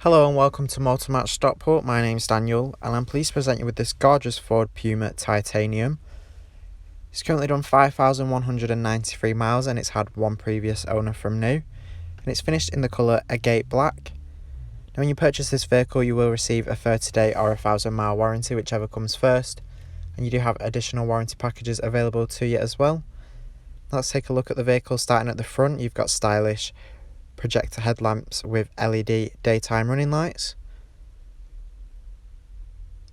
Hello and welcome to Motor Match Stockport. My name's Daniel and I'm pleased to present you with this gorgeous Ford Puma Titanium. It's currently done 5,193 miles and it's had one previous owner from new, and it's finished in the colour agate black. Now when you purchase this vehicle you will receive a 30-day or a 1,000-mile warranty, whichever comes first, and you do have additional warranty packages available to you as well. Let's take a look at the vehicle. Starting at the front, you've got stylish projector headlamps with LED daytime running lights.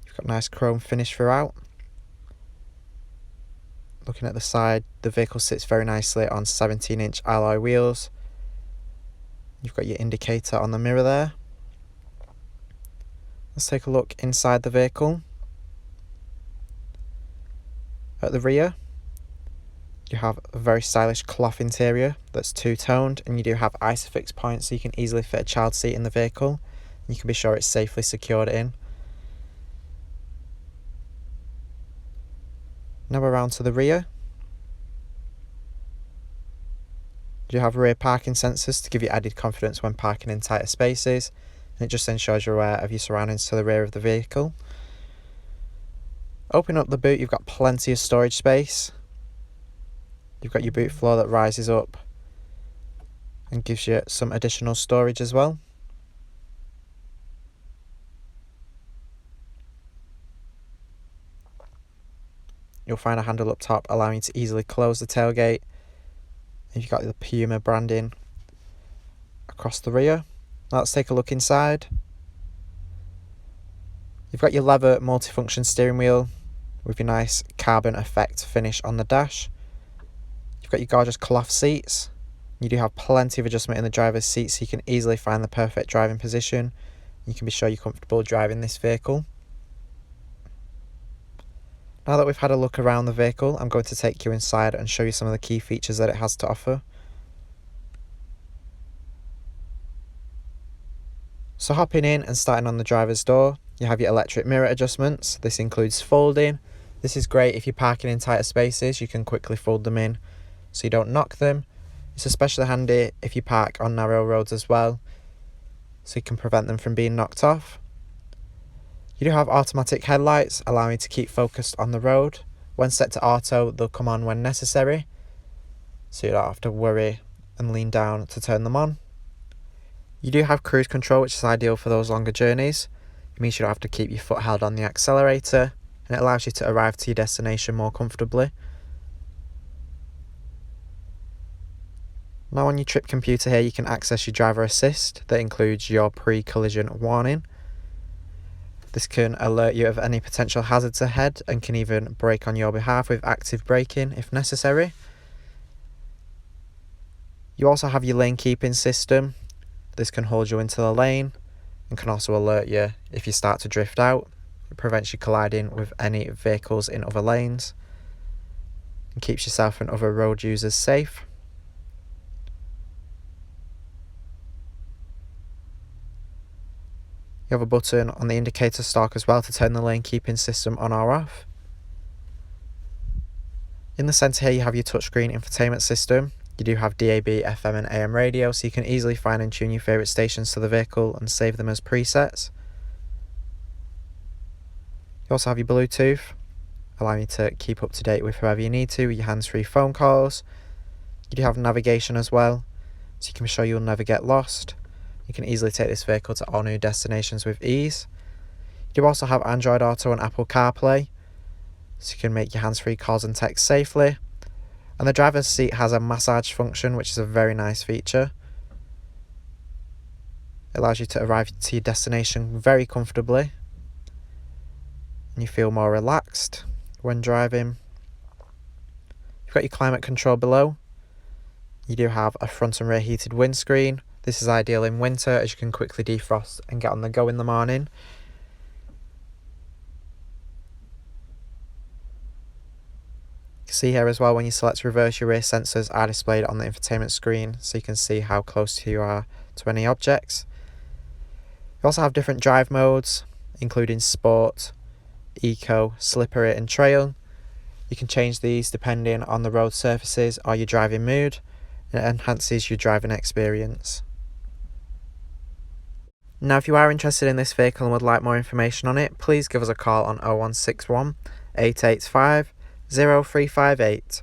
You've got nice chrome finish throughout. Looking at the side, the vehicle sits very nicely on 17-inch alloy wheels. You've got your indicator on the mirror there. Let's take a look inside the vehicle. At the rear, you have a very stylish cloth interior that's two-toned, and you do have ISOFIX points so you can easily fit a child seat in the vehicle. You can be sure it's safely secured in. Now around to the rear. You have rear parking sensors to give you added confidence when parking in tighter spaces, and it just ensures you're aware of your surroundings to the rear of the vehicle. Opening up the boot, you've got plenty of storage space. You've got your boot floor that rises up and gives you some additional storage as well. You'll find a handle up top allowing you to easily close the tailgate. And you've got the Puma branding across the rear. Now let's take a look inside. You've got your leather multifunction steering wheel with your nice carbon effect finish on the dash. You've got your gorgeous cloth seats. You do have plenty of adjustment in the driver's seat so you can easily find the perfect driving position. You can be sure you're comfortable driving this vehicle. Now that we've had a look around the vehicle, I'm going to take you inside and show you some of the key features that it has to offer. So hopping in and starting on the driver's door, you have your electric mirror adjustments. This includes folding. This is great if you're parking in tighter spaces, you can quickly fold them in so you don't knock them. It's especially handy if you park on narrow roads as well, so you can prevent them from being knocked off. You do have automatic headlights, allowing you to keep focused on the road. When set to auto, they'll come on when necessary, so you don't have to worry and lean down to turn them on. You do have cruise control, which is ideal for those longer journeys. It means you don't have to keep your foot held on the accelerator, and it allows you to arrive to your destination more comfortably. Now on your trip computer here, you can access your driver assist that includes your pre-collision warning. This can alert you of any potential hazards ahead and can even brake on your behalf with active braking if necessary. You also have your lane keeping system. This can hold you into the lane and can also alert you if you start to drift out. It prevents you colliding with any vehicles in other lanes and keeps yourself and other road users safe. You have a button on the indicator stalk as well to turn the lane keeping system on or off. In the centre here you have your touchscreen infotainment system. You do have DAB, FM and AM radio, so you can easily find and tune your favourite stations to the vehicle and save them as presets. You also have your Bluetooth, allowing you to keep up to date with whoever you need to with your hands-free phone calls. You do have navigation as well, so you can be sure you'll never get lost. You can easily take this vehicle to all new destinations with ease. You do also have Android Auto and Apple CarPlay, so you can make your hands-free calls and texts safely. And the driver's seat has a massage function, which is a very nice feature. It allows you to arrive to your destination very comfortably, and you feel more relaxed when driving. You've got your climate control below. You do have a front and rear heated windscreen. This is ideal in winter as you can quickly defrost and get on the go in the morning. You can see here as well, when you select reverse, your rear sensors are displayed on the infotainment screen so you can see how close you are to any objects. You also have different drive modes, including Sport, Eco, Slippery and Trail. You can change these depending on the road surfaces or your driving mood. It enhances your driving experience. Now if you are interested in this vehicle and would like more information on it, please give us a call on 0161 885 0358.